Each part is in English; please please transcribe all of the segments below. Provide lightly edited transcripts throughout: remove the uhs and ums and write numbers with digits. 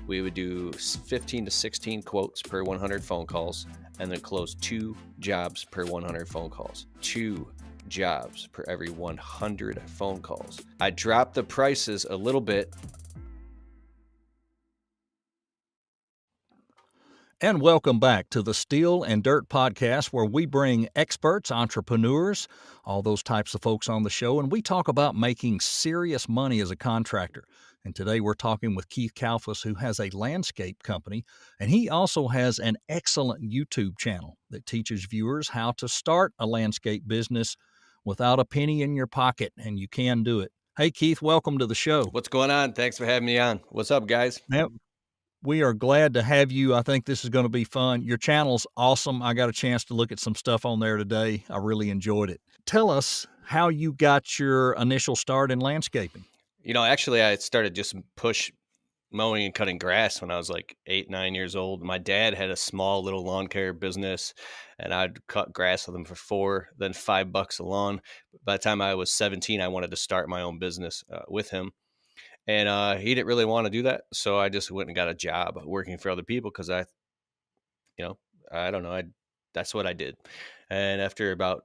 We would do 15 to 16 quotes per 100 phone calls and then close 2 jobs per 100 phone calls. 2 jobs per every 100 phone calls. I dropped the prices a little bit. And welcome back to the Steel and Dirt Podcast, where we bring experts, entrepreneurs, all those types of folks on the show, and we talk about making serious money as a contractor. And today we're talking with Keith Kalfas, who has a landscape company, and he also has an excellent YouTube channel that teaches viewers how to start a landscape business without a penny in your pocket, and you can do it. Hey, Keith, welcome to the show. What's going on? Thanks for having me on. What's up, guys? We are glad to have you. I think this is going to be fun. Your channel's awesome. I got a chance to look at some stuff on there today. I really enjoyed it. Tell us how you got your initial start in landscaping. Actually, I started just push mowing and cutting grass when I was like 8, 9 years old. My dad had a small little lawn care business, and I'd cut grass with him for $4, then $5 a lawn. By the time I was 17, I wanted to start my own business with him. And he didn't really want to do that. So I just went and got a job working for other people because I don't know. That's what I did. And after about,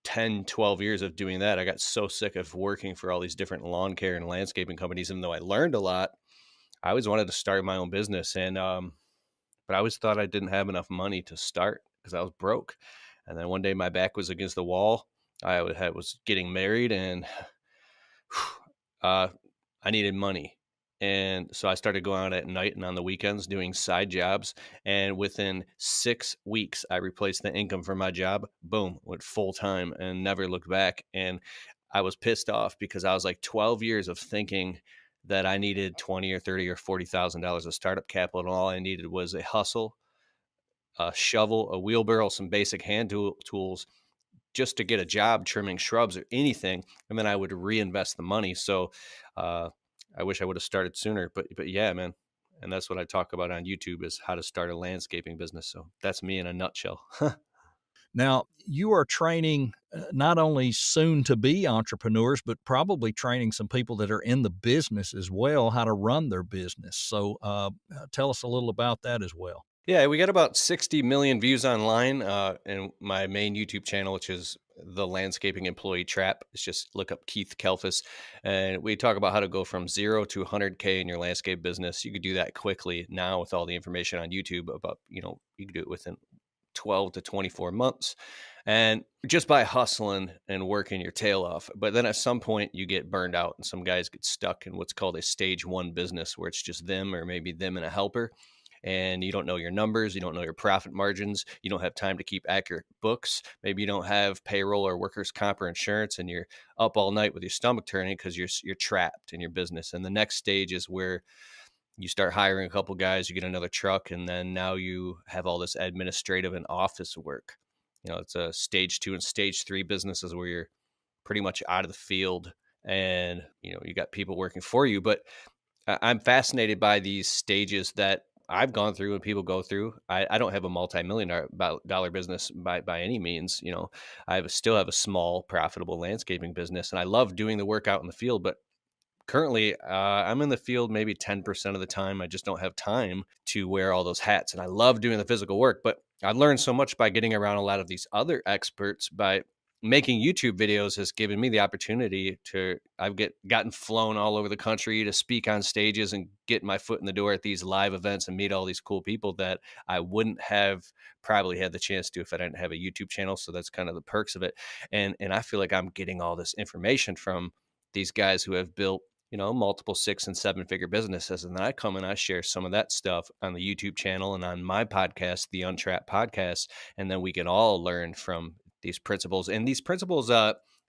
10, 12 years of doing that, I got so sick of working for all these different lawn care and landscaping companies. Even though I learned a lot, I always wanted to start my own business. But I always thought I didn't have enough money to start because I was broke. And then one day my back was against the wall. I was getting married, and I needed money. And so I started going out at night and on the weekends doing side jobs. And within 6 weeks, I replaced the income from my job. Boom, went full time and never looked back. And I was pissed off because I was like 12 years of thinking that I needed 20 or 30 or $40,000 of startup capital. And all I needed was a hustle, a shovel, a wheelbarrow, some basic hand tools just to get a job trimming shrubs or anything. And then I would reinvest the money. So, I wish I would have started sooner, but yeah, man. And that's what I talk about on YouTube is how to start a landscaping business. So that's me in a nutshell. Now, you are training not only soon to be entrepreneurs, but probably training some people that are in the business as well, how to run their business. So tell us a little about that as well. Yeah, we got about 60 million views online, and my main YouTube channel, which is the Landscaping Employee Trap. It's just look up Keith Kalfas, and we talk about how to go from 0 to 100K in your landscape business. You could do that quickly now with all the information on YouTube about, you can do it within 12 to 24 months, and just by hustling and working your tail off. But then at some point you get burned out, and some guys get stuck in what's called a stage 1 business, where it's just them or maybe them and a helper, and you don't know your numbers, you don't know your profit margins, you don't have time to keep accurate books, maybe you don't have payroll or workers' comp or insurance, and you're up all night with your stomach turning because you're trapped in your business. And the next stage is where you start hiring a couple guys, you get another truck, and then now you have all this administrative and office work. It's a stage 2 and stage 3 businesses where you're pretty much out of the field, and you got people working for you. But I'm fascinated by these stages that I've gone through and people go through. I don't have a multi-million dollar business by any means. Still have a small profitable landscaping business, and I love doing the work out in the field. But currently, I'm in the field maybe 10% of the time. I just don't have time to wear all those hats, and I love doing the physical work. But I learned so much by getting around a lot of these other experts. By making YouTube videos has given me the opportunity to, gotten flown all over the country to speak on stages and get my foot in the door at these live events and meet all these cool people that I wouldn't have probably had the chance to if I didn't have a YouTube channel. So that's kind of the perks of it. And I feel like I'm getting all this information from these guys who have built, multiple 6 and 7 figure businesses. And then I come and I share some of that stuff on the YouTube channel and on my podcast, the Untrapped Podcast. And then we can all learn from these principles. And these principles,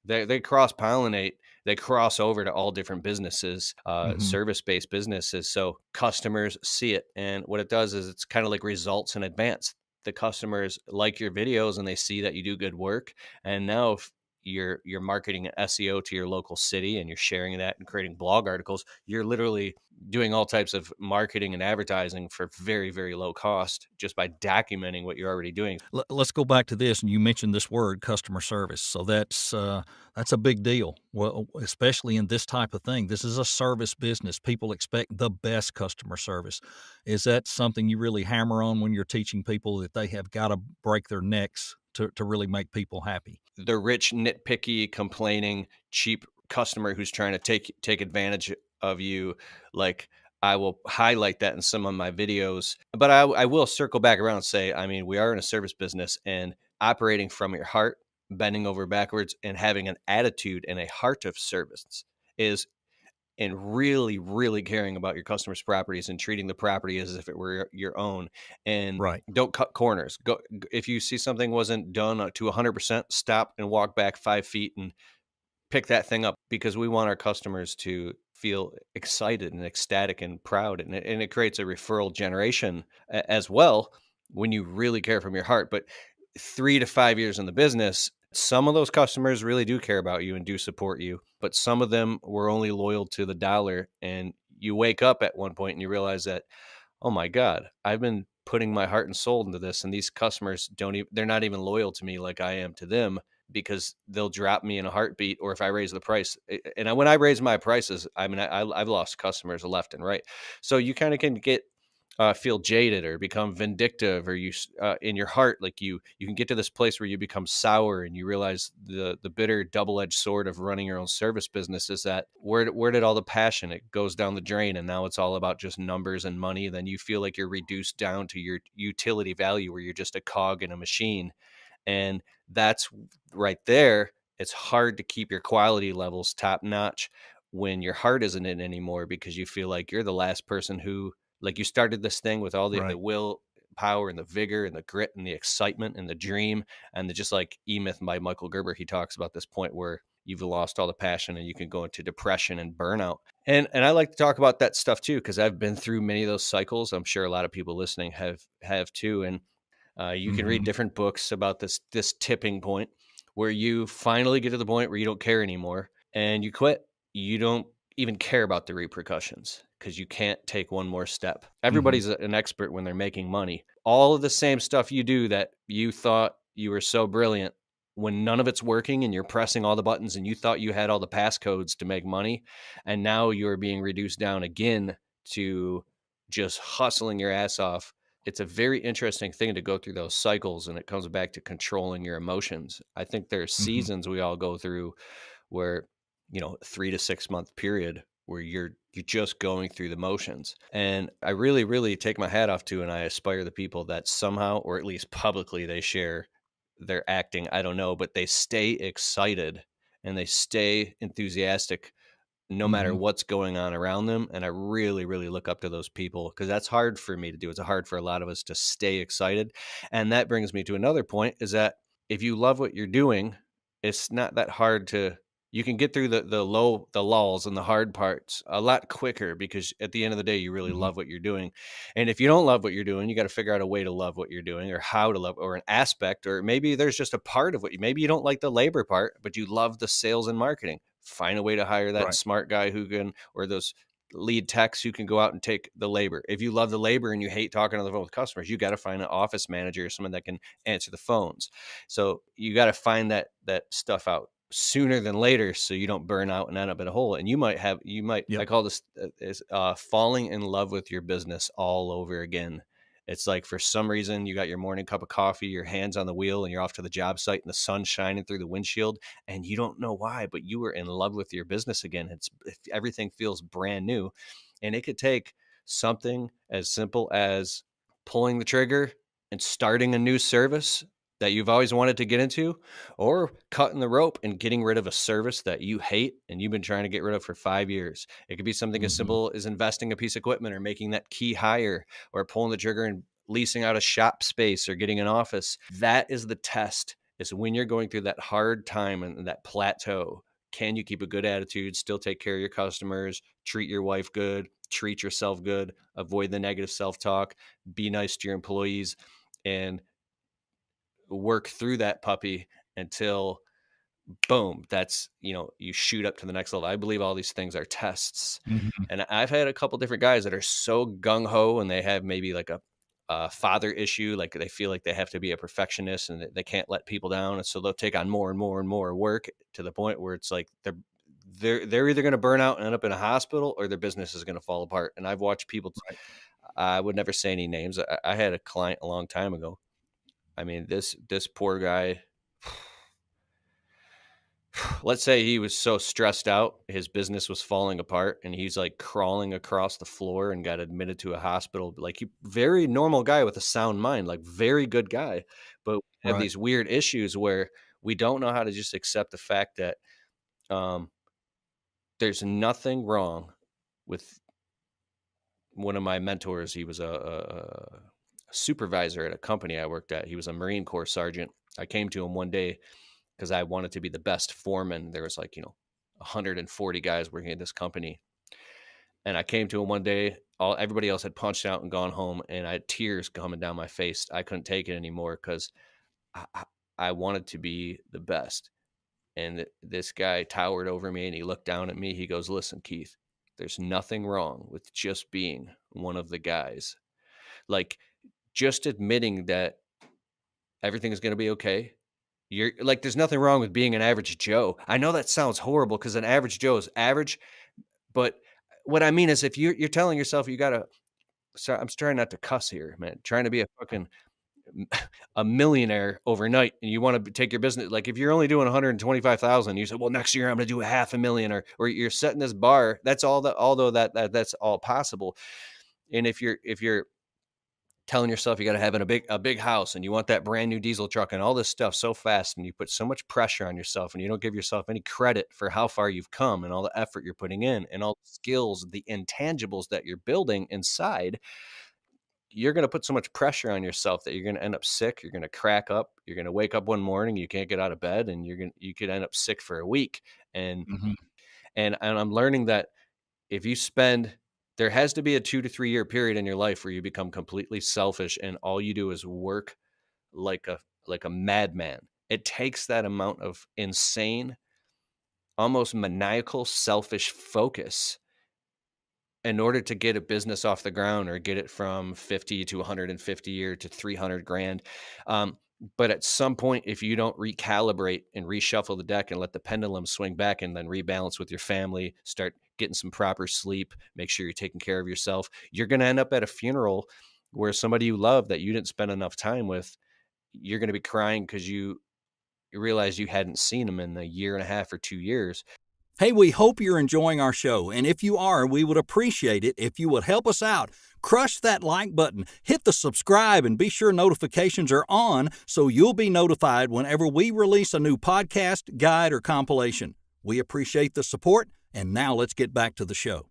they cross-pollinate, they cross over to all different businesses, service-based businesses. So customers see it. And what it does is it's kind of like results in advance. The customers like your videos and they see that you do good work. And now, if you're marketing SEO to your local city and you're sharing that and creating blog articles, you're literally doing all types of marketing and advertising for very, very low cost just by documenting what you're already doing. Let's go back to this, and you mentioned this word, customer service. So that's a big deal. Well, especially in this type of thing. This is a service business. People expect the best customer service. Is that something you really hammer on when you're teaching people that they have got to break their necks to really make people happy? The rich, nitpicky, complaining, cheap customer who's trying to take advantage of you, like, I will highlight that in some of my videos, but I will circle back around and say, I mean, we are in a service business, and operating from your heart, bending over backwards, and having an attitude and a heart of service is and really, really caring about your customers' properties and treating the property as if it were your own. And Right. don't cut corners. If you see something wasn't done to 100%, stop and walk back 5 feet and pick that thing up, because we want our customers to feel excited and ecstatic and proud. And it creates a referral generation as well when you really care from your heart. But 3 to 5 years in the business, some of those customers really do care about you and do support you, but some of them were only loyal to the dollar. And you wake up at one point and you realize that, oh my God, I've been putting my heart and soul into this, and these customers don't even, they're not even loyal to me like I am to them, because they'll drop me in a heartbeat. Or if I raise the price, when I raise my prices, I mean, I've lost customers left and right. So you kind of can get feel jaded or become vindictive, or in your heart, like you can get to this place where you become sour, and you realize the bitter double-edged sword of running your own service business is that where did all the passion, it goes down the drain, and now it's all about just numbers and money. Then you feel like you're reduced down to your utility value, where you're just a cog in a machine. And that's right there. It's hard to keep your quality levels top notch when your heart isn't in anymore, because you feel like you're the last person who, like, you started this thing with all the Right. will power and the vigor and the grit and the excitement and the dream. And just like E-Myth by Michael Gerber, he talks about this point where you've lost all the passion and you can go into depression and burnout. And I like to talk about that stuff too, because I've been through many of those cycles. I'm sure a lot of people listening have too. And you can read Mhm. different books about this tipping point where you finally get to the point where you don't care anymore and you quit. You don't even care about the repercussions because you can't take one more step. Mhm. Everybody's an expert when they're making money. All of the same stuff you do that you thought you were so brilliant, when none of it's working and you're pressing all the buttons and you thought you had all the passcodes to make money, and now you're being reduced down again to just hustling your ass off. It's a very interesting thing to go through those cycles, and it comes back to controlling your emotions. I think there's Mhm. seasons we all go through where, 3 to 6 month period where you're just going through the motions. And I really, really take my hat off to, and I aspire the people that somehow, or at least publicly, they share their acting. I don't know, but they stay excited and they stay enthusiastic no matter Mhm. what's going on around them. And I really, really look up to those people, because that's hard for me to do. It's hard for a lot of us to stay excited. And that brings me to another point, is that if you love what you're doing, it's not that hard to, you can get through the lulls and the hard parts a lot quicker, because at the end of the day, you really Mhm. love what you're doing. And if you don't love what you're doing, you got to figure out a way to love what you're doing, or how to love, or an aspect, or maybe there's just a part of maybe you don't like the labor part, but you love the sales and marketing. Find a way to hire that Right. smart guy who can, or those lead techs who can go out and take the labor. If you love the labor and you hate talking on the phone with customers, you got to find an office manager or someone that can answer the phones. So you got to find that stuff out sooner than later, so you don't burn out and end up in a hole. And I Yep. call this is falling in love with your business all over again. It's like, for some reason, you got your morning cup of coffee, your hands on the wheel, and you're off to the job site, and the sun's shining through the windshield, and you don't know why, but you were in love with your business again. Everything feels brand new. And it could take something as simple as pulling the trigger and starting a new service that you've always wanted to get into, or cutting the rope and getting rid of a service that you hate and you've been trying to get rid of for 5 years. It could be something as Mhm. simple as investing a piece of equipment, or making that key higher, or pulling the trigger and leasing out a shop space, or getting an office. That is the test, is when you're going through that hard time and that plateau. Can you keep a good attitude, still take care of your customers, treat your wife good, treat yourself good, avoid the negative self talk, be nice to your employees, and work through that puppy until boom, that's, you shoot up to the next level. I believe all these things are tests. Mhm. And I've had a couple different guys that are so gung ho and they have maybe like a father issue, like they feel like they have to be a perfectionist and they can't let people down. And so they'll take on more and more and more work to the point where it's like they're either going to burn out and end up in a hospital or their business is going to fall apart. And I've watched people, Right. I would never say any names. I had a client a long time ago. I mean, this poor guy, let's say he was so stressed out, his business was falling apart and he's like crawling across the floor and got admitted to a hospital. Like he very normal guy with a sound mind, like very good guy. But we have Right. these weird issues where we don't know how to just accept the fact that um, there's nothing wrong with one of my mentors. He was a supervisor at a company I worked at. He was a Marine Corps sergeant. I came to him one day because I wanted to be the best foreman. There was like, 140 guys working at this company. And I came to him one day, everybody else had punched out and gone home, and I had tears coming down my face. I couldn't take it anymore because I, I I wanted to be the best. And this guy towered over me and he looked down at me. He goes, "Listen, Keith, there's nothing wrong with just being one of the guys. Like, just admitting that everything is going to be okay. You're like, there's nothing wrong with being an average Joe." I know that sounds horrible because an average Joe is average, but what I mean is if you're telling yourself you gotta, sorry, I'm trying not to cuss here, man, trying to be a fucking a millionaire overnight and you want to take your business, like if you're only doing 125,000, you say, well, next year I'm going to do 500,000, or you're setting this bar. That's all that, although that's all possible. And if you're telling yourself you got to have a big house and you want that brand new diesel truck and all this stuff so fast and you put so much pressure on yourself and you don't give yourself any credit for how far you've come and all the effort you're putting in and all the skills, the intangibles that you're building inside, you're going to put so much pressure on yourself that you're going to end up sick. You're going to crack up. You're going to wake up one morning, you can't get out of bed, and you could end up sick for a week. And Mhm. and I'm learning that if you spend, there has to be a 2 to 3 year period in your life where you become completely selfish and all you do is work like a madman. It takes that amount of insane, almost maniacal, selfish focus in order to get a business off the ground or get it from 50 to 150 year to 300 grand. Um, but at some point, if you don't recalibrate and reshuffle the deck and let the pendulum swing back and then rebalance with your family, start getting some proper sleep, make sure you're taking care of yourself, you're going to end up at a funeral where somebody you love that you didn't spend enough time with, you're going to be crying because you realize you hadn't seen them in a year and a half or 2 years. Hey, we hope you're enjoying our show, and if you are, we would appreciate it if you would help us out. Crush that like button, hit the subscribe, and be sure notifications are on so you'll be notified whenever we release a new podcast, guide, or compilation. We appreciate the support, and now let's get back to the show.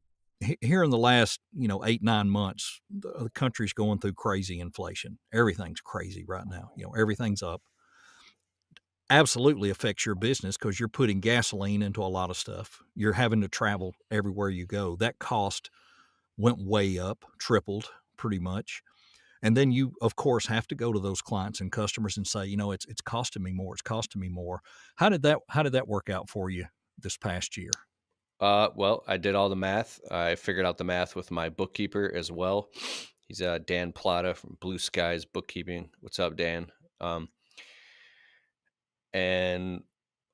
Here in the last, 8, 9 months, the country's going through crazy inflation. Everything's crazy right now. Everything's up. Absolutely affects your business because you're putting gasoline into a lot of stuff. You're having to travel everywhere you go. That cost went way up, tripled pretty much. And then you, of course, have to go to those clients and customers and say, it's costing me more. It's costing me more. How did that work out for you this past year? Well, I did all the math. I figured out the math with my bookkeeper as well. He's Dan Plata from Blue Skies Bookkeeping. What's up, Dan? Um, and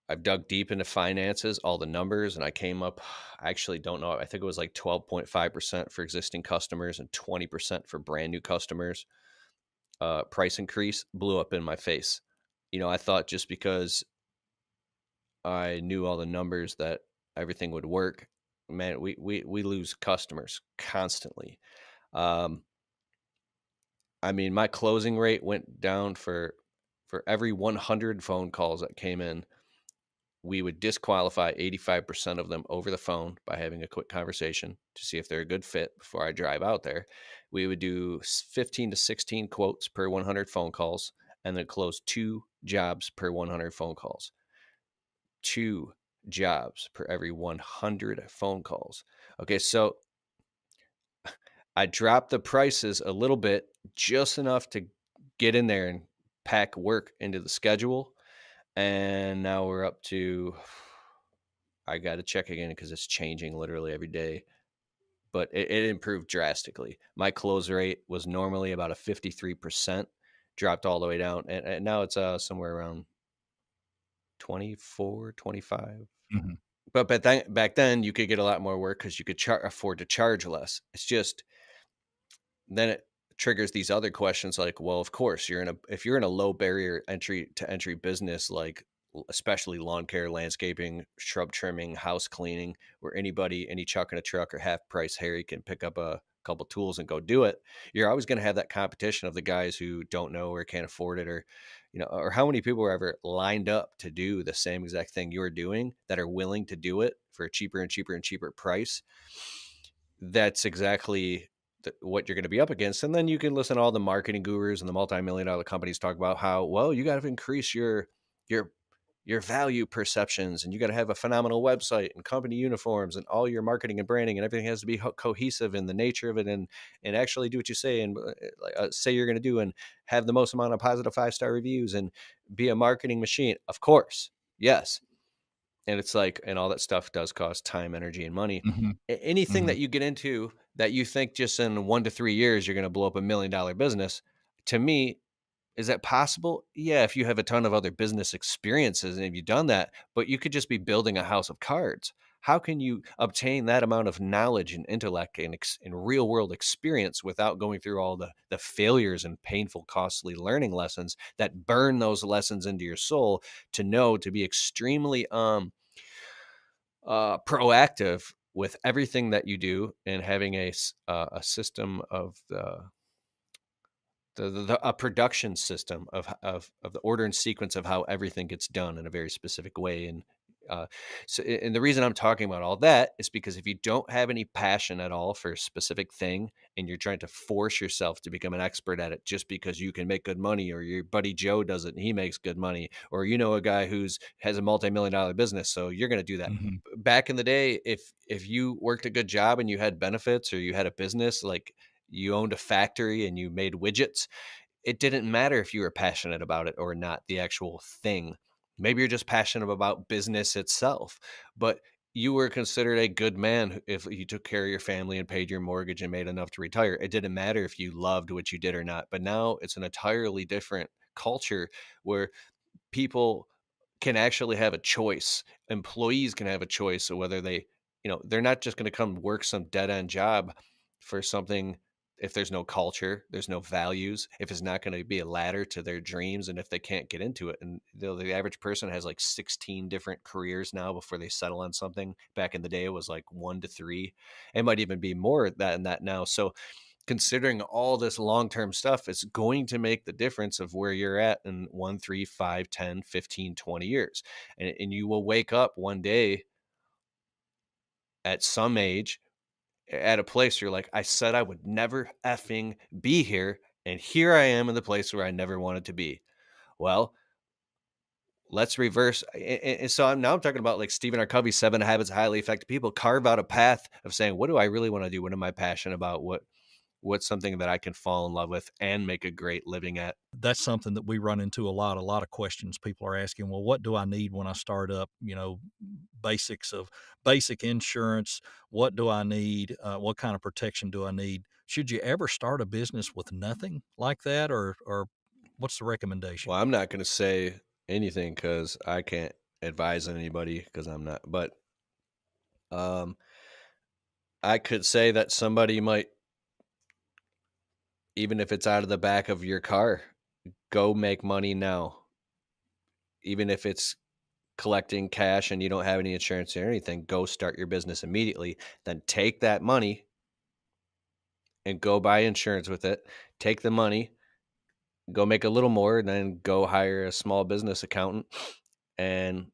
I've dug deep into finances, all the numbers, and I came up, I actually don't know, I think it was like 12.5% for existing customers and 20% for brand new customers. Price increase blew up in my face. I thought just because I knew all the numbers that everything would work. Man, we lose customers constantly. Um, I mean, my closing rate went down for every 100 phone calls that came in. We would disqualify 85% of them over the phone by having a quick conversation to see if they're a good fit before I drive out there. We would do 15 to 16 quotes per 100 phone calls and then close 2 jobs per 100 phone calls. 2 jobs per every 100 phone calls. Okay, so I dropped the prices a little bit, just enough to get in there and pack work into the schedule. and now we're up to, I got to check again because it's changing literally every day, but it improved drastically. My close rate was normally about a 53%, dropped all the way down, and now it's somewhere around 24, 25. Mhm. But back then you could get a lot more work because you could afford to charge less. It's just then it triggers these other questions like, well, of course, if you're in a low barrier entry business like especially lawn care, landscaping, shrub trimming, house cleaning, where any chuck in a truck or half price Harry can pick up a couple tools and go do it. You're always going to have that competition of the guys who don't know or can't afford it, or or how many people are ever lined up to do the same exact thing you're doing that are willing to do it for a cheaper and cheaper and cheaper price. That's exactly what you're going to be up against. And then you can listen to all the marketing gurus and the multi-million dollar companies talk about how, well, you got to increase your your value perceptions, and you got to have a phenomenal website and company uniforms, and all your marketing and branding and everything has to be cohesive in the nature of it, and actually do what you say, and say you're going to do, and have the most amount of positive 5-star reviews, and be a marketing machine. Of course, yes. And it's like, and all that stuff does cost time, energy, and money. Mhm. Anything that Mhm. you get into that you think just in 1 to 3 years you're going to blow up $1 million business, to me, is that possible? Yeah, if you have a ton of other business experiences and if you've done that, but you could just be building a house of cards. How can you obtain that amount of knowledge and intellect and real world experience without going through all the failures and painful, costly learning lessons that burn those lessons into your soul, to know to be extremely proactive with everything that you do, and having a system of a production system of the order and sequence of how everything gets done in a very specific way. And and the reason I'm talking about all that is because if you don't have any passion at all for a specific thing, and you're trying to force yourself to become an expert at it just because you can make good money, or your buddy Joe does it and he makes good money, or a guy who's has a multi-million dollar business, so you're going to do that. Mhm. Back in the day, if you worked a good job and you had benefits, or you had a business, like you owned a factory and you made widgets, it didn't matter if you were passionate about it or not, the actual thing. Maybe you're just passionate about business itself, but you were considered a good man if you took care of your family and paid your mortgage and made enough to retire. It didn't matter if you loved what you did or not. But now it's an entirely different culture where people can actually have a choice. Employees can have a choice of whether they're not just going to come work some dead end job for something. If there's no culture, there's no values, if it's not going to be a ladder to their dreams, and if they can't get into it. And the average person has like 16 different careers now before they settle on something. Back in the day, it was like 1 to 3. It might even be more than that now. So considering all this long-term stuff, it's going to make the difference of where you're at in 1, 3, 5, 10, 15, 20 years. And you will wake up one day at some age at a place where you're like, I said I would never effing be here. And here I am in the place where I never wanted to be. Well, let's reverse. And so now I'm talking about like Stephen R. Covey's 7 Habits of Highly Effective People. Carve out a path of saying, what do I really want to do? What am I passionate about? What's something that I can fall in love with and make a great living at? That's something that we run into a lot. A lot of questions people are asking, well, what do I need when I start up? Basics of basic insurance. What do I need? What kind of protection do I need? Should you ever start a business with nothing like that, or what's the recommendation? Well, I'm not going to say anything because I can't advise anybody because I'm not. But um, I could say that somebody might, even if it's out of the back of your car, go make money now. Even if it's collecting cash and you don't have any insurance or anything, go start your business immediately. Then take that money and go buy insurance with it. Take the money, go make a little more, and then go hire a small business accountant and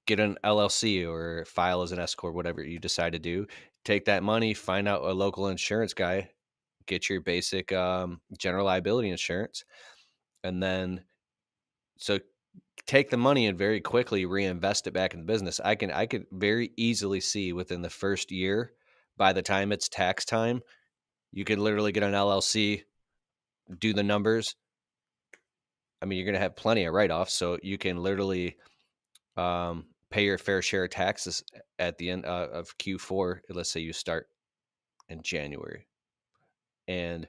get an LLC or file as an S corp, whatever you decide to do. Take that money, find out a local insurance guy, get your basic general liability insurance, and then so take the money and very quickly reinvest it back in the business. I could very easily see within the first year, by the time it's tax time, you could literally get an LLC, do the numbers, I mean, you're going to have plenty of write-offs, so you can literally pay your fair share of taxes at the end of Q4. Let's say you start in January, and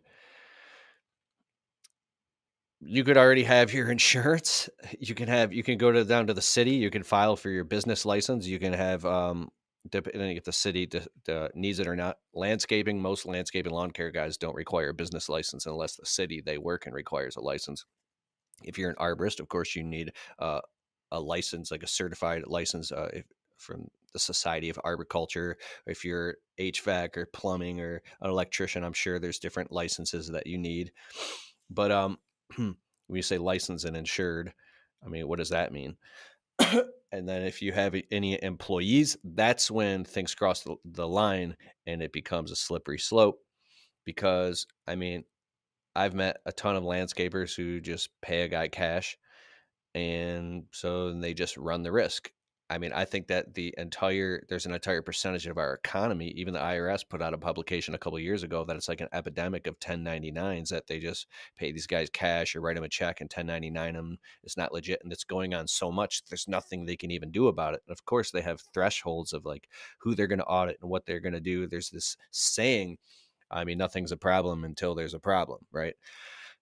you could already have your insurance. You can go to down to the city. You can file for your business license. You can have depending if the city needs it or not. Landscaping, most landscaping lawn care guys don't require a business license unless the city they work in requires a license. If you're an arborist, of course, you need uh, a license, like a certified license from the Society of Arboriculture. If you're HVAC or plumbing or an electrician, I'm sure there's different licenses that you need. But when you say licensed and insured, I mean, what does that mean? And then if you have any employees, that's when things cross the line and it becomes a slippery slope. Because, I mean, I've met a ton of landscapers who just pay a guy cash, and so they just run the risk. I mean, I think that there's an entire percentage of our economy. Even the IRS put out a publication a couple of years ago that it's like an epidemic of 1099s, that they just pay these guys cash or write them a check and 1099 them. It's not legit, and it's going on so much. There's nothing they can even do about it. And of course, they have thresholds of like who they're going to audit and what they're going to do. There's this saying, I mean, nothing's a problem until there's a problem, right?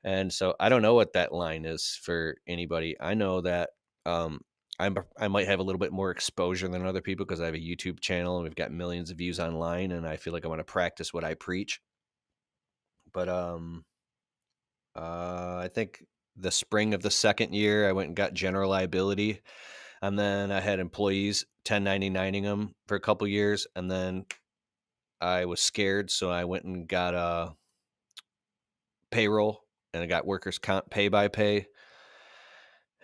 And so I don't know what that line is for anybody. I know that um, I might have a little bit more exposure than other people because I have a YouTube channel and we've got millions of views online, and I feel like I want to practice what I preach. But I think the spring of the second year, I went and got general liability, and then I had employees 1099ing them for a couple years, and then I was scared, so I went and got a payroll, and I got workers comp pay by pay.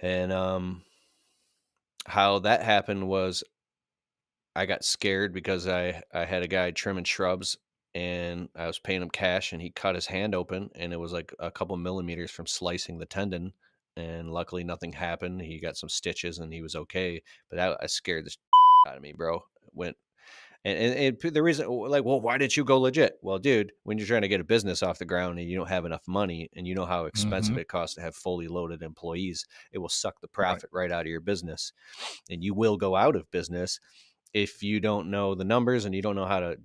And how that happened was I got scared because I had a guy trimming shrubs, and I was paying him cash, and he cut his hand open, and it was like a couple millimeters from slicing the tendon, and luckily nothing happened. He got some stitches and he was okay, but I scared the out of me, bro. Went and the reason, like, well, why didn't you go legit? Well, dude, when you're trying to get a business off the ground and you don't have enough money and you know how expensive Mm-hmm. it costs to have fully loaded employees, it will suck the Right. profit right out of your business. And you will go out of business if you don't know the numbers and you don't know how to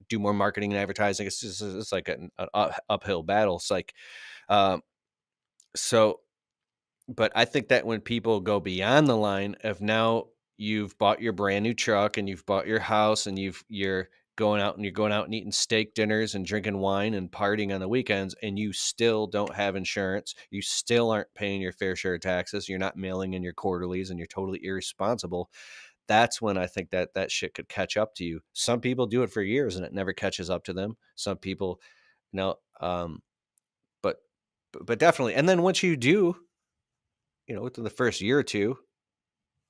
do more marketing and advertising. It's like an uphill battle. It's like, um, so but I think that when people go beyond the line of now you've bought your brand new truck and you've bought your house and you're going out and eating steak dinners and drinking wine and partying on the weekends, and you still don't have insurance, you still aren't paying your fair share of taxes, you're not mailing in your quarterlies, and you're totally irresponsible. That's when I think that that shit could catch up to you. Some people do it for years and it never catches up to them. Some people, no, but but definitely. And then once you do, within the first year or two,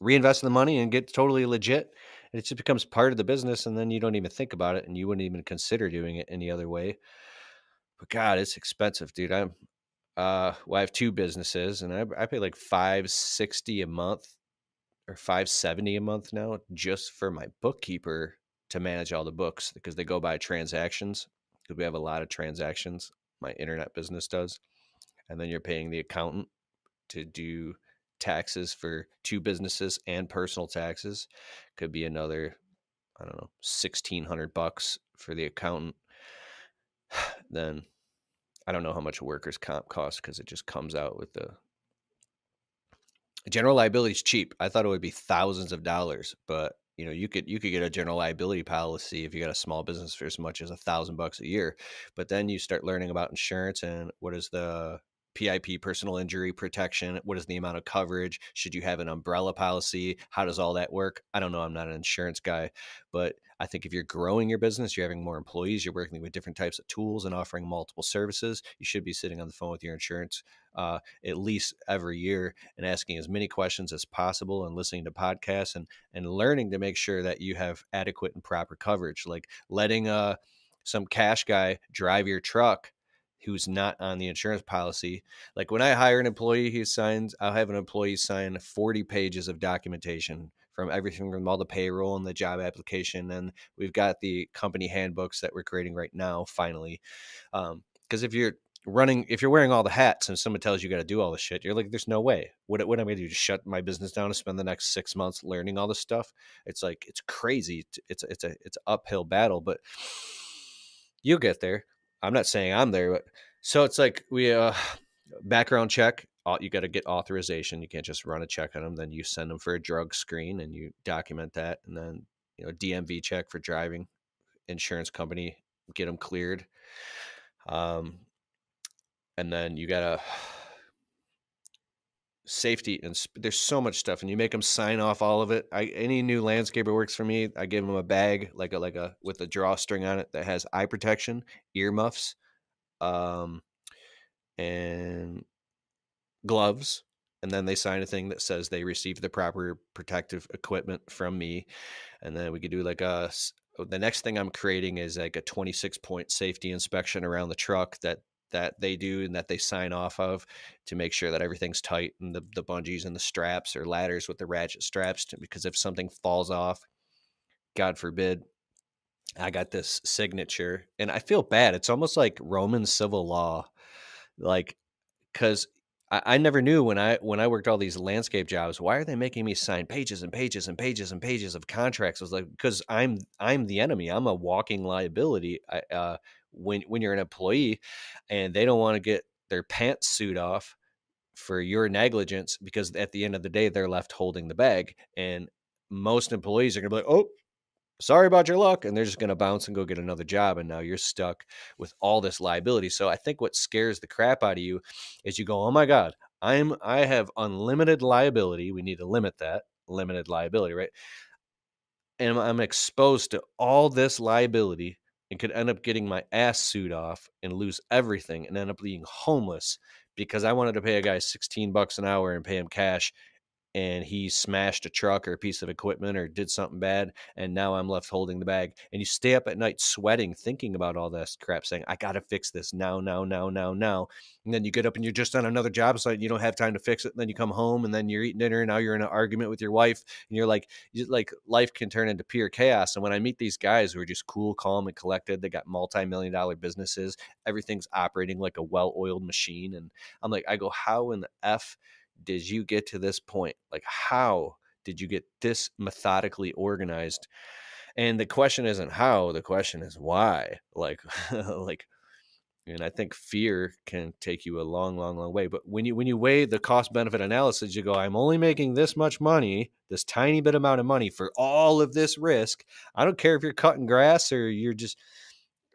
reinvest in the money and get totally legit. And it just becomes part of the business. And then you don't even think about it and you wouldn't even consider doing it any other way. But God, it's expensive, dude. I have two businesses and I pay like 560 a month or 570 a month now just for my bookkeeper to manage all the books because they go by transactions because we have a lot of transactions. My internet business does. And then you're paying the accountant to do taxes for two businesses and personal taxes. Could be another, I don't know, $1,600 for the accountant. Then I don't know how much workers comp costs because it just comes out with the general liability is cheap. I thought it would be thousands of dollars, but you could get a general liability policy if you got a small business for as much as $1,000 a year. But then you start learning about insurance and what is the PIP, personal injury protection, what is the amount of coverage, should you have an umbrella policy, how does all that work? I don't know, I'm not an insurance guy, but I think if you're growing your business, you're having more employees, you're working with different types of tools and offering multiple services, you should be sitting on the phone with your insurance at least every year and asking as many questions as possible and listening to podcasts and learning to make sure that you have adequate and proper coverage, like letting some cash guy drive your truck who's not on the insurance policy. Like when I hire an employee, I'll have an employee sign 40 pages of documentation from everything from all the payroll and the job application. And we've got the company handbooks that we're creating right now, finally. Because if you're running, if you're wearing all the hats and someone tells you got to do all this shit, you're like, there's no way. What am I going to do? Just shut my business down and spend the next 6 months learning all this stuff? It's like, it's crazy. It's an uphill battle, but you'll get there. I'm not saying I'm there, but so it's like background check. You got to get authorization. You can't just run a check on them. Then you send them for a drug screen and you document that. And then, DMV check for driving, insurance company, get them cleared. And then you gotta safety and there's so much stuff, and you make them sign off all of it. Any new landscaper works for me. I give them a bag like a with a drawstring on it that has eye protection, earmuffs, and gloves, and then they sign a thing that says they received the proper protective equipment from me. And then we could do like the next thing I'm creating is like a 26-point safety inspection around the truck that they do and that they sign off of to make sure that everything's tight, and the bungees and the straps or ladders with the ratchet straps because if something falls off, God forbid, I got this signature. And I feel bad. It's almost like Roman civil law, like, because I never knew when I worked all these landscape jobs, why are they making me sign pages and pages and pages and pages of contracts? I was like, because I'm the enemy. I'm a walking liability. When you're an employee, and they don't want to get their pants suit off for your negligence, because at the end of the day, they're left holding the bag. And most employees are gonna be like, oh, sorry about your luck, and they're just going to bounce and go get another job, and now you're stuck with all this liability. So I think what scares the crap out of you is you go, oh my God, I have unlimited liability. We need to limit that limited liability, right? And I'm exposed to all this liability and could end up getting my ass sued off and lose everything and end up being homeless because I wanted to pay a guy $16 an hour and pay him cash, and he smashed a truck or a piece of equipment or did something bad, and now I'm left holding the bag. And you stay up at night sweating, thinking about all this crap, saying, I got to fix this now, now, now, now, now. And then you get up and you're just on another job site and you don't have time to fix it. And then you come home and then you're eating dinner, and now you're in an argument with your wife, and you're like life can turn into pure chaos. And when I meet these guys who are just cool, calm, and collected, they got multi-million-dollar businesses, everything's operating like a well-oiled machine. And I'm like, I go, how in the F did you get to this point? Like, how did you get this methodically organized? And the question isn't how, the question is why. Like, like, and I think fear can take you a long, long, long way. But when you weigh the cost benefit analysis, you go, I'm only making this much money, this tiny bit amount of money for all of this risk. I don't care if you're cutting grass or you're just,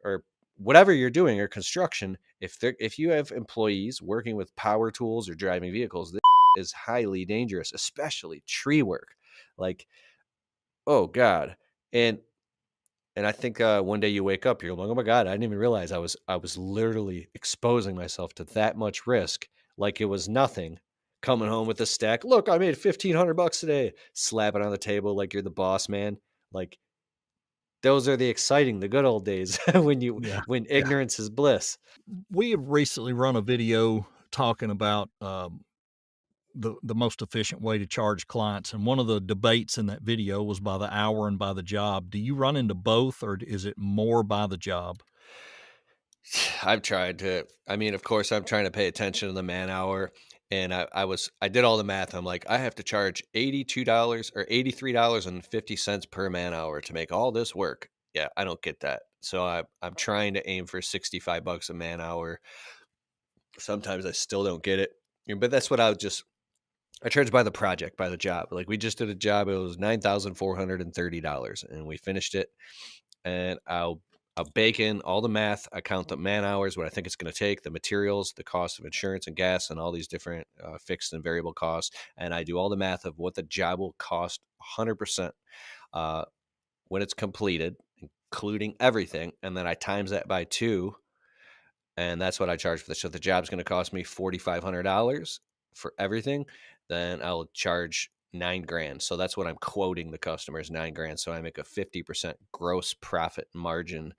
or whatever you're doing, or construction. If you have employees working with power tools or driving vehicles, this is highly dangerous, especially tree work. Like, oh God. And I think one day you wake up, you're like, oh my God, I didn't even realize I was literally exposing myself to that much risk, like it was nothing. Coming home with a stack, look, I made $1,500 today. Slap it on the table like you're the boss man. Like, those are the good old days Yeah. when Yeah. ignorance is bliss. We have recently run a video talking about the most efficient way to charge clients, and one of the debates in that video was by the hour and by the job. Do you run into both, or is it more by the job? I've tried to, I mean, of course, I'm trying to pay attention to the man hour. And I did all the math. I'm like, I have to charge $82 or $83.50 per man hour to make all this work. Yeah, I don't get that. So I'm trying to aim for $65 a man hour. Sometimes I still don't get it. But that's what I charge by the project, by the job. Like, we just did a job, it was $9,430 and we finished it. And I'll bake in all the math. I count the man hours, what I think it's going to take, the materials, the cost of insurance and gas, and all these different fixed and variable costs. And I do all the math of what the job will cost 100% when it's completed, including everything. And then I times that by 2. And that's what I charge for this. So if the job's going to cost me $4,500 for everything, then I'll charge 9 grand. So that's what I'm quoting the customers, 9 grand. So I make a 50% gross profit margin.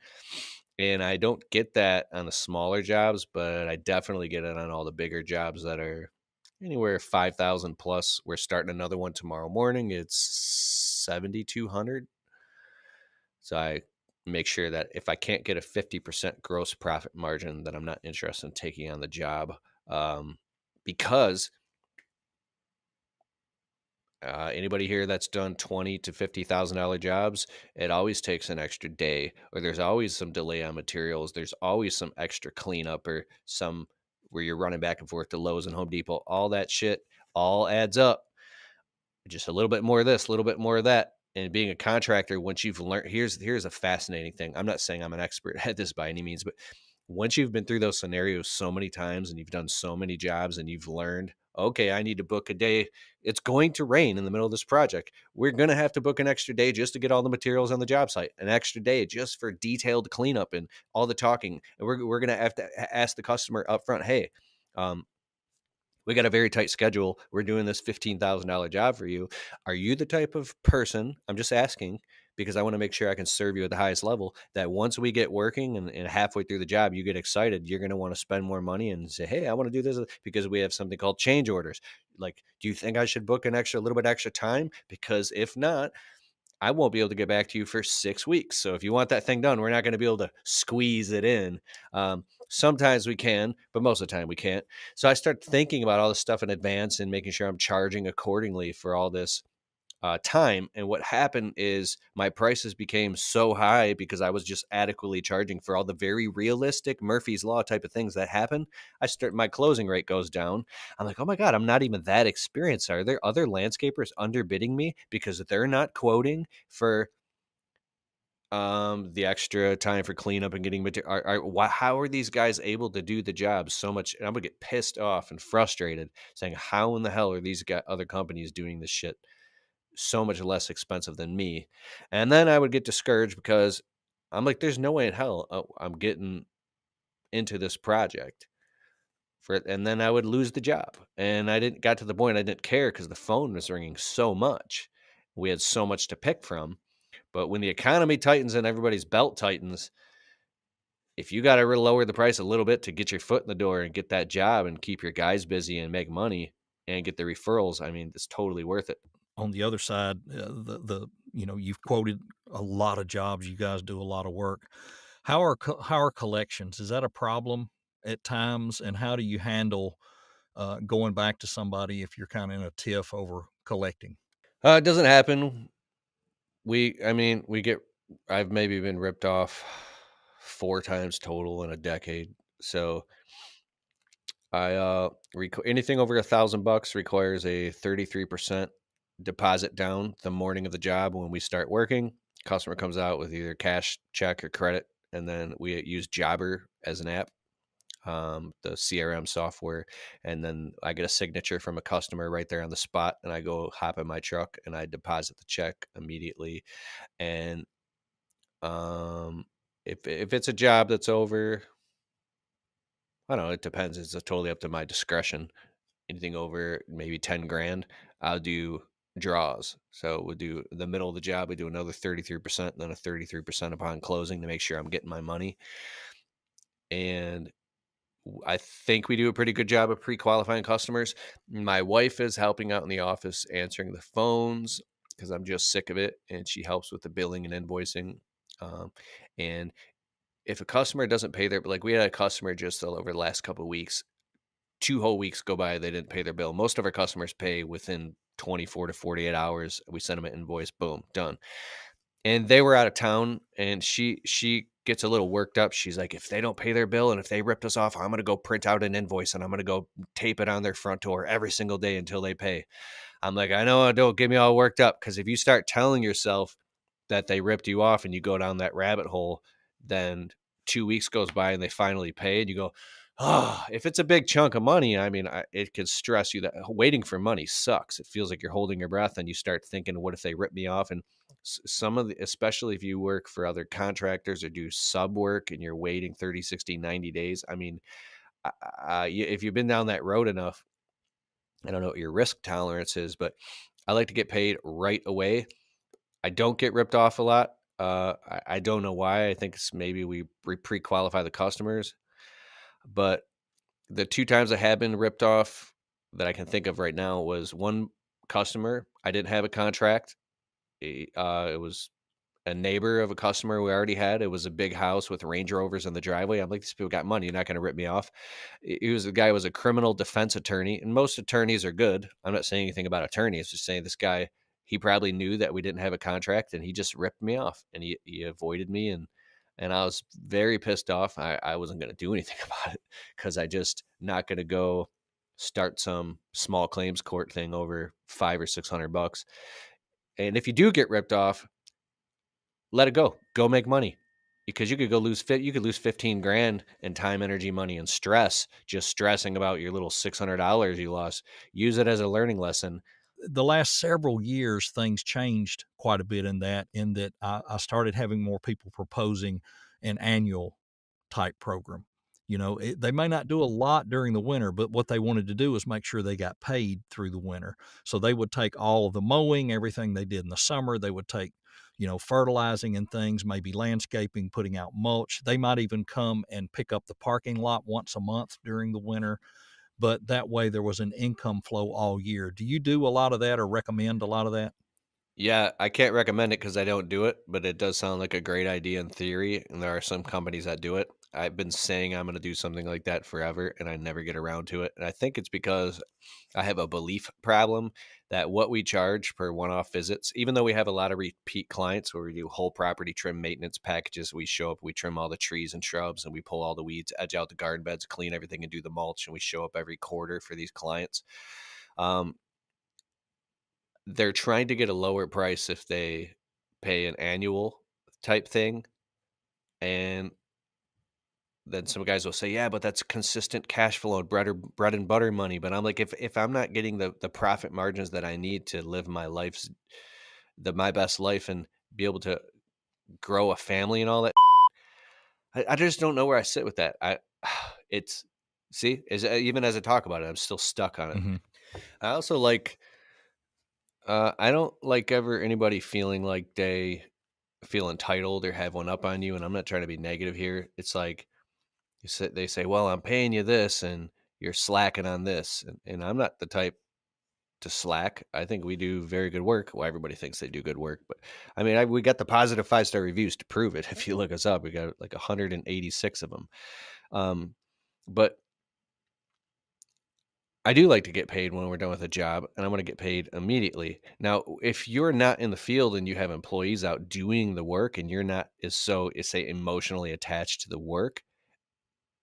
And I don't get that on the smaller jobs, but I definitely get it on all the bigger jobs that are anywhere 5,000 plus. We're starting another one tomorrow morning. It's 7,200. So make sure that if I can't get a 50% gross profit margin, that I'm not interested in taking on the job. Because anybody here that's done $20,000 to $50,000 jobs, it always takes an extra day, or there's always some delay on materials. There's always some extra cleanup, or some where you're running back and forth to Lowe's and Home Depot. All that shit all adds up. Just a little bit more of this, a little bit more of that. And being a contractor, once you've learned, here's a fascinating thing. I'm not saying I'm an expert at this by any means, but once you've been through those scenarios so many times and you've done so many jobs and you've learned, okay, I need to book a day. It's going to rain in the middle of this project. We're going to have to book an extra day just to get all the materials on the job site, an extra day just for detailed cleanup and all the talking. And we're going to have to ask the customer up front, hey, um, we got a very tight schedule. We're doing this $15,000 job for you. Are you the type of person, I'm just asking because I want to make sure I can serve you at the highest level, that once we get working and halfway through the job, you get excited, you're going to want to spend more money and say, hey, I want to do this because we have something called change orders. Like, do you think I should book a little bit extra time? Because if not, I won't be able to get back to you for 6 weeks. So if you want that thing done, we're not going to be able to squeeze it in. Sometimes we can, but most of the time we can't. So I start thinking about all this stuff in advance and making sure I'm charging accordingly for all this time. And what happened is my prices became so high because I was just adequately charging for all the very realistic Murphy's Law type of things that happen. My closing rate goes down. I'm like, oh my God, I'm not even that experienced. Are there other landscapers underbidding me because they're not quoting for the extra time for cleanup and getting material? How are these guys able to do the job so much? And I'm gonna get pissed off and frustrated saying, how in the hell are these other companies doing this shit so much less expensive than me? And then I would get discouraged because I'm like, there's no way in hell I'm getting into this project for it. And then I would lose the job. And I didn't got to the point I didn't care because the phone was ringing so much. We had so much to pick from. But when the economy tightens and everybody's belt tightens, if you got to lower the price a little bit to get your foot in the door and get that job and keep your guys busy and make money and get the referrals, I mean, it's totally worth it. On the other side, you've quoted a lot of jobs. You guys do a lot of work. How are collections? Is that a problem at times? And how do you handle going back to somebody if you're kind of in a tiff over collecting? It doesn't happen. I mean, I've maybe been ripped off 4 times total in a decade. So anything over $1,000 requires a 33% deposit down the morning of the job. When we start working, customer comes out with either cash, check, or credit, and then we use Jobber as an app, the CRM software, and then I get a signature from a customer right there on the spot, and I go hop in my truck and I deposit the check immediately. And if it's a job that's over, I don't know, it depends. It's totally up to my discretion. Anything over maybe 10 grand, I'll do draws. So we'll do the middle of the job, we do another 33%, and then a 33% upon closing to make sure I'm getting my money. And I think we do a pretty good job of pre-qualifying customers. My wife is helping out in the office answering the phones because I'm just sick of it, and she helps with the billing and invoicing. And if a customer doesn't pay like we had a customer just over the last couple of weeks, 2 whole weeks go by, they didn't pay their bill. Most of our customers pay within 24 to 48 hours. We send them an invoice, boom, done. And they were out of town, and she gets a little worked up. She's like, if they don't pay their bill and if they ripped us off, I'm going to go print out an invoice and I'm going to go tape it on their front door every single day until they pay. I'm like, I know, don't get me all worked up, because if you start telling yourself that they ripped you off and you go down that rabbit hole, then 2 weeks goes by and they finally pay, and you go, oh, if it's a big chunk of money, I mean, it could stress you. That waiting for money sucks. It feels like you're holding your breath, and you start thinking, what if they rip me off? And some of the, especially if you work for other contractors or do sub work and you're waiting 30, 60, 90 days. I mean, if you've been down that road enough, I don't know what your risk tolerance is, but I like to get paid right away. I don't get ripped off a lot. I don't know why. I think it's maybe we pre-qualify the customers, but the 2 times I have been ripped off that I can think of right now was one customer. I didn't have a contract. It was a neighbor of a customer we already had. It was a big house with Range Rovers in the driveway. I'm like, these people got money. You're not going to rip me off. He was the guy was a criminal defense attorney, and most attorneys are good. I'm not saying anything about attorneys. Just saying this guy, he probably knew that we didn't have a contract, and he just ripped me off, and he avoided me, and I was very pissed off. I wasn't going to do anything about it because I just not going to go start some small claims court thing over $500 or $600. And if you do get ripped off, let it go. Go make money because you could go lose fit. You could lose 15 grand in time, energy, money, and stress, just stressing about your little $600 you lost. Use it as a learning lesson. The last several years, things changed quite a bit in that I started having more people proposing an annual type program. They may not do a lot during the winter, but what they wanted to do is make sure they got paid through the winter. So they would take all of the mowing, everything they did in the summer. They would take, fertilizing and things, maybe landscaping, putting out mulch. They might even come and pick up the parking lot once a month during the winter. But that way there was an income flow all year. Do you do a lot of that or recommend a lot of that? Yeah, I can't recommend it because I don't do it, but it does sound like a great idea in theory. And there are some companies that do it. I've been saying I'm going to do something like that forever, and I never get around to it. And I think it's because I have a belief problem that what we charge per one off visits, even though we have a lot of repeat clients where we do whole property trim maintenance packages, we show up, we trim all the trees and shrubs, and we pull all the weeds, edge out the garden beds, clean everything, and do the mulch. And we show up every quarter for these clients. Um, they're trying to get a lower price if they pay an annual type thing, and then some guys will say, "Yeah, but that's consistent cash flow and bread and butter money." But I'm like, if I'm not getting the profit margins that I need to live my best life and be able to grow a family and all that, I just don't know where I sit with that. It's see, even as I talk about it, I'm still stuck on it. Mhm. I also like, I don't like ever anybody feeling like they feel entitled or have one up on you. And I'm not trying to be negative here. It's like they say, "Well, I'm paying you this, and you're slacking on this," and I'm not the type to slack. I think we do very good work. Well, everybody thinks they do good work, but I mean, we got the positive 5-star reviews to prove it. If you look us up, we got like 186 of them. Um, but I do like to get paid when we're done with a job, and I want to get paid immediately. Now, if you're not in the field and you have employees out doing the work, and you're not say emotionally attached to the work,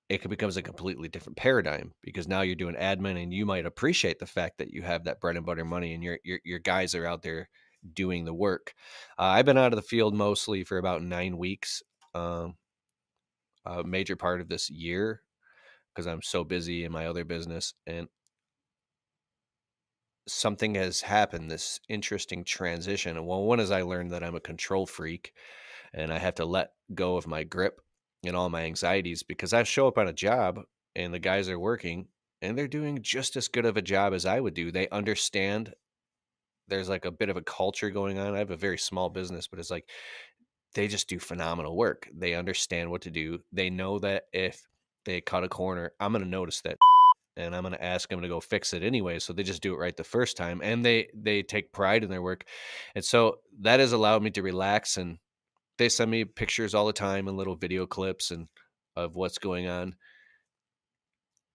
becomes a completely different paradigm because now you're doing admin and you might appreciate the fact that you have that bread and butter money and your guys are out there doing the work. I've been out of the field mostly for about 9 weeks, um, a major part of this year because I'm so busy in my other business, and something has happened, this interesting transition. And well, one is I learned that I'm a control freak and I have to let go of my grip and all my anxieties because I show up on a job and the guys are working and they're doing just as good of a job as I would do. They understand there's like a bit of a culture going on. I have a very small business, but it's like they just do phenomenal work. They understand what to do. They know that if they cut a corner, I'm going to notice that and I'm going to ask them to go fix it anyway. So they just do it right the first time, and they take pride in their work, and so that has allowed me to relax. And they send me pictures all the time and little video clips and of what's going on.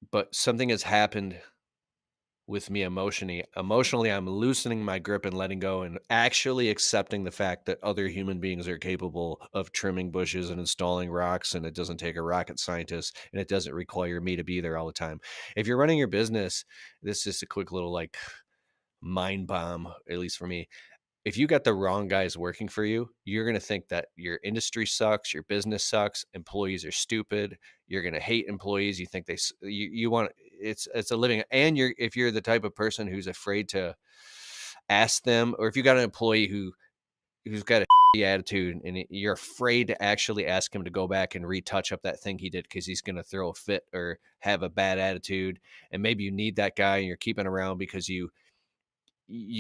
But something has happened with me emotionally. Emotionally, I'm loosening my grip and letting go and actually accepting the fact that other human beings are capable of trimming bushes and installing rocks, and it doesn't take a rocket scientist and it doesn't require me to be there all the time. If you're running your business, this is a quick little like mind bomb, at least for me. If you got the wrong guys working for you, you're going to think that your industry sucks, your business sucks, employees are stupid. You're going to hate employees. You think you want it's a living. And if you're the type of person who's afraid to ask them, or if you got an employee who's got a shitty attitude and you're afraid to actually ask him to go back and retouch up that thing he did because he's going to throw a fit or have a bad attitude, and maybe you need that guy and you're keeping around because you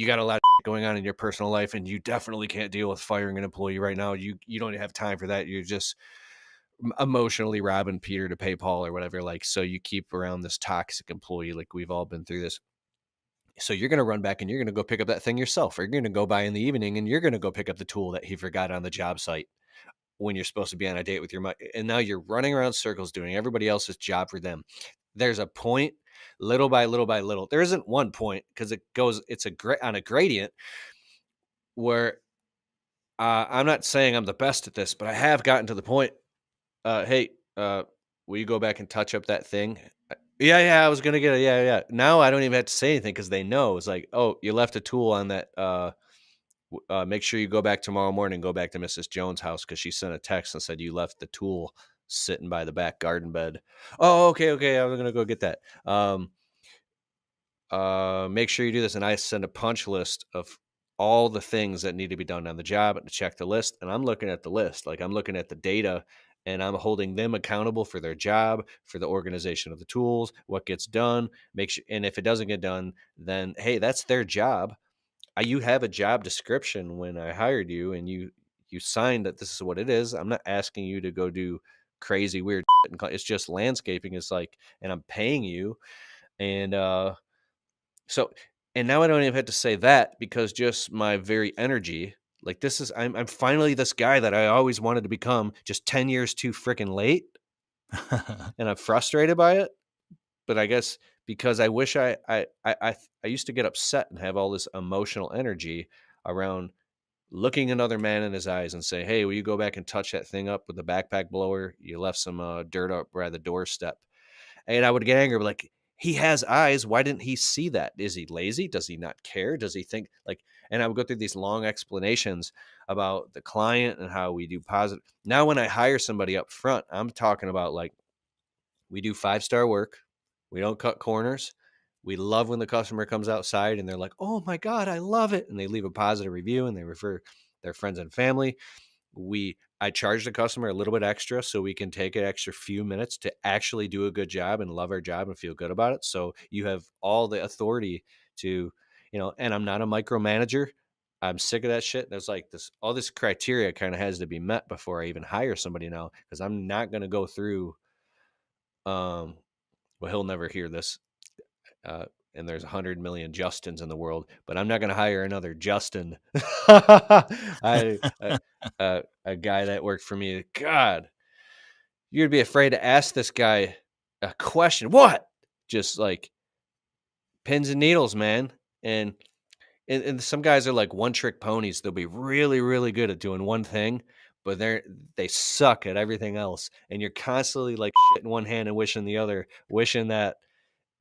got a lot of going on in your personal life and you definitely can't deal with firing an employee right now. You don't have time for that. You're just emotionally robbing Peter to pay Paul or whatever. Like, so you keep around this toxic employee. Like we've all been through this. So you're going to run back and you're going to go pick up that thing yourself, or you're going to go by in the evening and you're going to go pick up the tool that he forgot on the job site when you're supposed to be on a date with your mom. And now you're running around circles doing everybody else's job for them. There's a point, little by little by little. There isn't one point, because it's on a gradient where I'm not saying I'm the best at this, but I have gotten to the point. Hey, will you go back and touch up that thing? Yeah, yeah, I was gonna get it. Yeah, yeah. Now I don't even have to say anything because they know. It's like, oh, you left a tool on that. Make sure you go back tomorrow morning. Go back to Mrs. Jones' house because she sent a text and said you left the tool sitting by the back garden bed. Oh, okay, okay. I'm gonna go get that. Make sure you do this. And I send a punch list of all the things that need to be done on the job and check the list. And I'm looking at the list, like I'm looking at the data, and I'm holding them accountable for their job, for the organization of the tools, what gets done. Make sure, and if it doesn't get done, then hey, that's their job. You have a job description when I hired you, and you signed that this is what it is. I'm not asking you to go do crazy weird shit. It's just landscaping. It's like, and I'm paying you, and so, and now I don't even have to say that, because just my very energy, like this is, I'm finally this guy that I always wanted to become, just 10 years too freaking late, and I'm frustrated by it. But I guess because I wish I used to get upset and have all this emotional energy around looking another man in his eyes and say, "Hey, will you go back and touch that thing up with the backpack blower? You left some dirt up by the doorstep." And I would get angry, like, he has eyes. Why didn't he see that? Is he lazy? Does he not care? Does he think like, and I would go through these long explanations about the client and how we do positive. Now, when I hire somebody up front, I'm talking about like, we do 5-star work. We don't cut corners. We love when the customer comes outside and they're like, "Oh my God, I love it." And they leave a positive review and they refer their friends and family. I charge the customer a little bit extra so we can take an extra few minutes to actually do a good job and love our job and feel good about it. So you have all the authority to, and I'm not a micromanager. I'm sick of that shit. There's like all this criteria kind of has to be met before I even hire somebody now, because I'm not going to go through, well, he'll never hear this. And there's 100 million Justins in the world, but I'm not going to hire another Justin. A guy that worked for me. God, you'd be afraid to ask this guy a question. What? Just like pins and needles, man. And some guys are like one trick ponies. They'll be really, really good at doing one thing, but they suck at everything else. And you're constantly like shit in one hand and wishing the other, wishing that.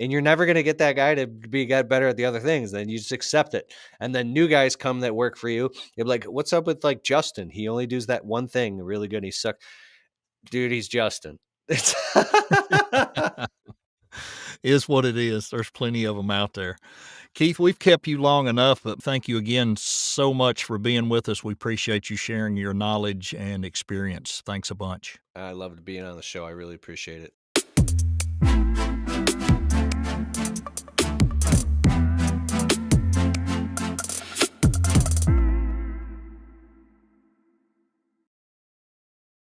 And you're never going to get that guy to get better at the other things. Then you just accept it. And then new guys come that work for you. You're like, what's up with like Justin? He only does that one thing really good. And he sucks. Dude, he's Justin. It's Is what it is. There's plenty of them out there. Keith, we've kept you long enough, but thank you again so much for being with us. We appreciate you sharing your knowledge and experience. Thanks a bunch. I loved being on the show. I really appreciate it.